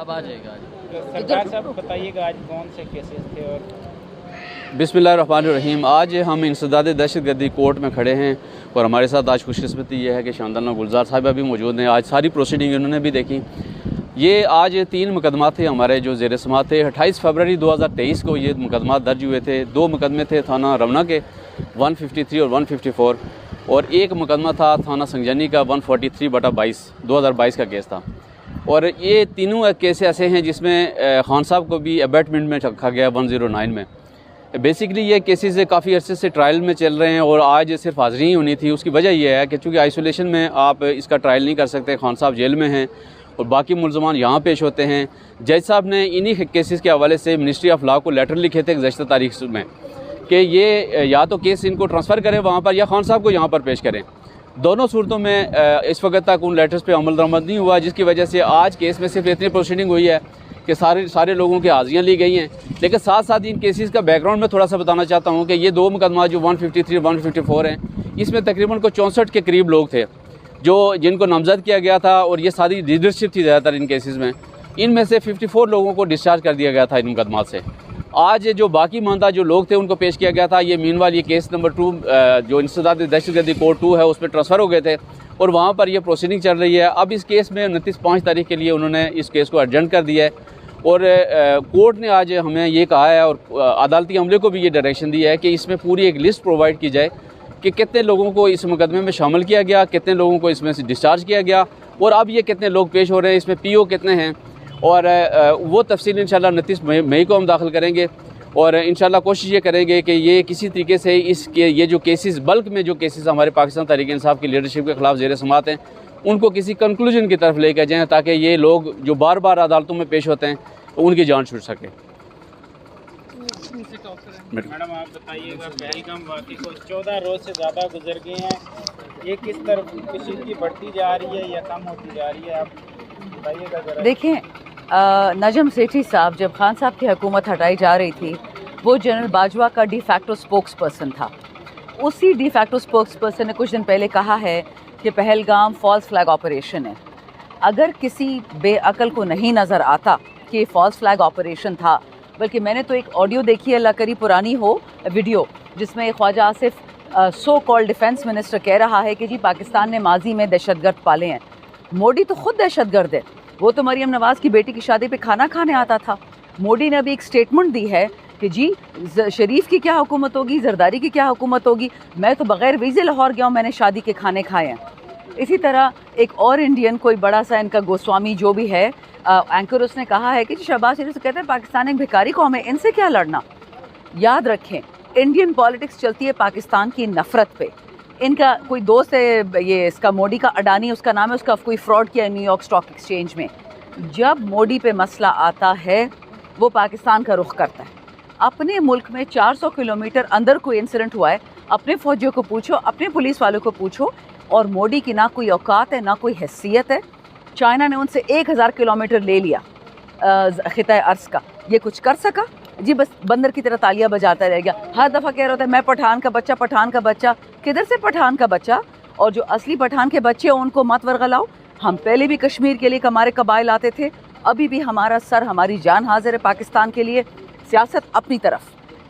अब आ जाएगा। सरदार साहब बताइएगा आज कौन से केसेस थे और बिस्मिल्लाहिर्रहमानिर्रहीम। आज हम इंसदाद दहशतगर्दी कोर्ट में खड़े हैं और हमारे साथ आज खुशकिस्मती ये है कि शानदाना गुलजार साहिबा भी मौजूद हैं। आज सारी प्रोसीडिंग इन्होंने भी देखी। ये आज 3 मुकदमा थे हमारे जो ज़ेर समाअत थे। 28 फरवरी 2023 को ये मुकदमा दर्ज हुए थे। 2 मुकदमे थे थाना रमना के 153 और 154 और 1 मुकदमा था थाना संगजनी का 143/22 2022 का केस था। और ये तीनों केस ऐसे हैं जिसमें खान साहब को भी अबैटमेंट में रखा गया 109 में। बेसिकली ये केसेस काफ़ी अरसे से ट्रायल में चल रहे हैं और आज सिर्फ हाज़िरी ही होनी थी। उसकी वजह यह है कि चूँकि आइसोलेशन में आप इसका ट्रायल नहीं कर सकते, खान साहब जेल में हैं और बाकी मुलजमान यहाँ पेश होते हैं। जज साहब ने इन्हीं केसेस के हवाले से मिनिस्ट्री ऑफ लॉ को लेटर लिखे थे गुज़श्ता तारीख में कि ये या तो केस इनको ट्रांसफ़र करें वहाँ पर या खान साहब को यहाँ पर पेश करें। दोनों सूरतों में इस वक्त तक उन लेटर्स पे अमल दरामद नहीं हुआ, जिसकी वजह से आज केस में सिर्फ इतनी प्रोसीडिंग हुई है कि सारे लोगों की हाज़िरियाँ ली गई हैं। लेकिन साथ साथ इन केसेस का बैकग्राउंड में थोड़ा सा बताना चाहता हूँ कि ये 2 मुकदमा जो 153 154 हैं, इसमें तकरीबन को 64 के करीब लोग थे जो जिनको नामजद किया गया था और ये सारी लीडरशिप थी ज़्यादातर इन केसेस में। इनमें से 54 लोगों को डिस्चार्ज कर दिया गया था इन मुकदमात से। आज जो बाकी मानदा जो लोग थे उनको पेश किया गया था। ये मीनवाल ये केस नंबर 2 जो इंसदाद दहशतगर्दी कोर्ट 2 है उसमें ट्रांसफ़र हो गए थे और वहाँ पर ये प्रोसीडिंग चल रही है। अब इस केस में 29/5 तारीख के लिए उन्होंने इस केस को अर्जेंट कर दिया है और कोर्ट ने आज हमें ये कहा है और अदालती अमले को भी ये डायरेक्शन दी है कि इसमें पूरी एक लिस्ट प्रोवाइड की जाए कि कितने लोगों को इस मुकदमे में शामिल किया गया, कितने लोगों को इसमें से डिस्चार्ज किया गया और अब ये कितने लोग पेश हो रहे हैं, इसमें पीओ कितने हैं और वो तफसील इंशाल्लाह 29 मई को हम दाखिल करेंगे और इंशाल्लाह कोशिश ये करेंगे कि ये किसी तरीके से ये जो केसेस बल्क में जो केसेस हमारे पाकिस्तान तहरीक इंसाफ की लीडरशिप के ख़िलाफ़ ज़ेर समाअत हैं उनको किसी कंक्लूजन की तरफ लेकर जाएँ ताकि ये लोग जो बार बार अदालतों में पेश होते हैं उनकी जान छूट सके। मैडम आप बताइएगा पहलगाम वाक़ई को 14 रोज़ से ज़्यादा गुजर गए हैं, ये किस तरफ किसी की बढ़ती जा रही है या कम होती जा रही है, आप बताइएगा ज़रा। देखें, नजम सेठी साहब जब खान साहब की हुकूमत हटाई जा रही थी वो जनरल बाजवा का डी फैक्टो स्पोक्स पर्सन था। उसी डी फैक्टो स्पोक्स पर्सन ने कुछ दिन पहले कहा है कि पहलगाम फॉल्स फ्लैग ऑपरेशन है। अगर किसी बेअकल को नहीं नज़र आता कि फॉल्स फ्लैग ऑपरेशन था, बल्कि मैंने तो एक ऑडियो देखी है, अल्लाह करी पुरानी हो वीडियो, जिसमें Khawaja Asif so called defence minister कह रहा है कि जी पाकिस्तान ने माजी में दहशतगर्द पाले हैं। मोदी तो खुद दहशतगर्द है, वो तो मरियम नवाज़ की बेटी की शादी पे खाना खाने आता था। मोदी ने अभी एक स्टेटमेंट दी है कि जी शरीफ की क्या हुकूमत होगी, जरदारी की क्या हुकूमत होगी, मैं तो बग़ैर वीज़े लाहौर गया हूँ, मैंने शादी के खाने खाए हैं। इसी तरह एक और इंडियन कोई बड़ा सा इनका गोस्वामी जो भी है एंकर, उसने कहा है कि शहबाज शरीफ से कहते हैं पाकिस्तान एक भिखारी कौम है, इनसे क्या लड़ना। याद रखें, इंडियन पॉलिटिक्स चलती है पाकिस्तान की नफ़रत पे। इनका कोई दोस्त है ये इसका मोदी का, अडानी उसका नाम है, उसका कोई फ्रॉड किया न्यूयॉर्क स्टॉक एक्सचेंज में। जब मोदी पे मसला आता है वो पाकिस्तान का रुख करता है। अपने मुल्क में 400 किलोमीटर अंदर कोई इंसिडेंट हुआ है, अपने फ़ौजियों को पूछो, अपने पुलिस वालों को पूछो, और मोदी की ना कोई औकात है ना कोई हैसियत है। चाइना ने उनसे 1000 किलोमीटर ले लिया ख़िता अर्ज़ का, ये कुछ कर सका? जी बस बंदर की तरह तालियां बजाता रह गया। हर दफ़ा कह रहा होता है मैं पठान का बच्चा, पठान का बच्चा। किधर से पठान का बच्चा? और जो असली पठान के बच्चे हैं उनको मत वर्गलाओ। हम पहले भी कश्मीर के लिए हमारे कबाइल आते थे, अभी भी हमारा सर हमारी जान हाजिर है पाकिस्तान के लिए। सियासत अपनी तरफ,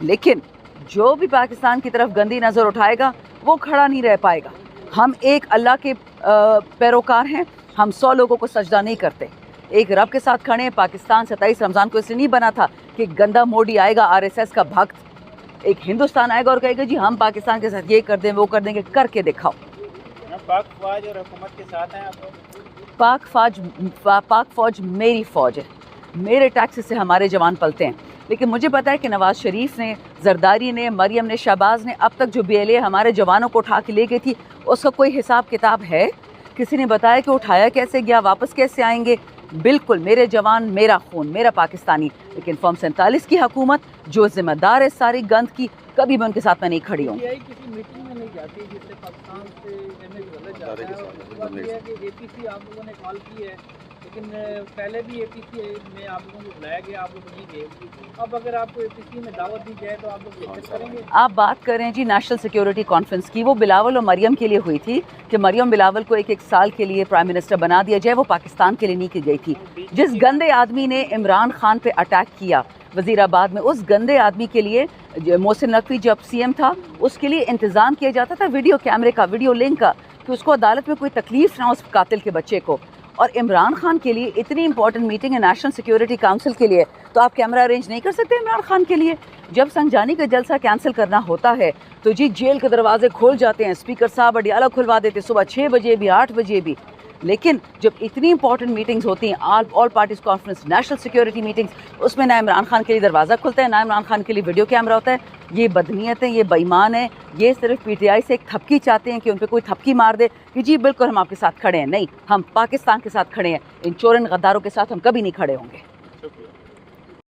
लेकिन जो भी पाकिस्तान की तरफ गंदी नज़र उठाएगा वो खड़ा नहीं रह पाएगा। हम एक अल्लाह के पैरोकार हैं, हम 100 लोगों को सजदा नहीं करते, एक रब के साथ खड़े हैं। पाकिस्तान 27 रमज़ान को इसलिए नहीं बना था कि गंदा मोदी आएगा RSS का भक्त, एक हिंदुस्तान आएगा और कहेगा जी हम पाकिस्तान के साथ ये कर दें वो कर देंगे। करके दिखाओ। पाक फौज और हुकूमत के साथ हैं आप? पाक फौज मेरी फौज है, मेरे टैक्स से हमारे जवान पलते हैं। लेकिन मुझे पता है कि नवाज़ शरीफ ने, जरदारी ने, मरियम ने, शहबाज ने अब तक जो BLA हमारे जवानों को उठा के ले गई थी उसका कोई हिसाब किताब है? किसी ने बताया कि उठाया कैसे गया, वापस कैसे आएंगे? बिल्कुल, मेरे जवान, मेरा खून, मेरा पाकिस्तानी। लेकिन फॉर्म 47 की हुकूमत जो जिम्मेदार है सारी गंद की, कभी मैं उनके साथ में नहीं खड़ी हूँ। किसी मीटिंग में नहीं जाती जिससे पाकिस्तान से इमेज गलत जाता है, और बात यह है कि APC आप लोगों ने कॉल की है لیکن پہلے بھی APC میں آپ لوگوں کو بلایا گیا, آپ لوگ نہیں گئے. اب اگر آپ کو APC میں دعوت دی جائے تو آپ لوگ شرکت کریں گے؟ آپ بات کریں جی نیشنل سیکیورٹی کانفرنس کی, وہ بلاول اور مریم کے لیے ہوئی تھی کہ مریم بلاول کو ایک سال کے لیے پرائم منسٹر بنا دیا جائے. وہ پاکستان کے لیے نہیں کی گئی تھی. جس گندے آدمی نے عمران خان پہ اٹیک کیا وزیر آباد میں, اس گندے آدمی کے لیے محسن نقوی جب CM تھا اس کے لیے انتظام کیا جاتا تھا ویڈیو کیمرے کا, ویڈیو لنک کا, کہ اس کو عدالت میں کوئی تکلیف نہ ہو اس قاتل کے بچے کو. اور عمران خان کے لیے اتنی امپورٹنٹ میٹنگ ہے نیشنل سیکیورٹی کاؤنسل کے لیے, تو آپ کیمرہ ارینج نہیں کر سکتے عمران خان کے لیے؟ جب سنجانی کا جلسہ کینسل کرنا ہوتا ہے تو جی جیل کے دروازے کھول جاتے ہیں, اسپیکر صاحب اڈیالہ کھلوا دیتے صبح 6 بجے بھی 8 بجے بھی. لیکن جب اتنی امپورٹنٹ میٹنگز ہوتی ہیں, all parties conference, national security meetings, اس میں نہ عمران خان کے لیے دروازہ کھلتا ہے نہ عمران خان کے لیے ویڈیو کیمرہ ہوتا ہے. یہ بدنیت ہے, یہ بےایمان ہے. یہ صرف PTI سے ایک تھپکی چاہتے ہیں کہ ان پہ کوئی تھپکی مار دے کہ جی بالکل ہم آپ کے ساتھ کھڑے ہیں. نہیں, ہم پاکستان کے ساتھ کھڑے ہیں, ان چور غداروں کے ساتھ ہم کبھی نہیں کھڑے ہوں گے.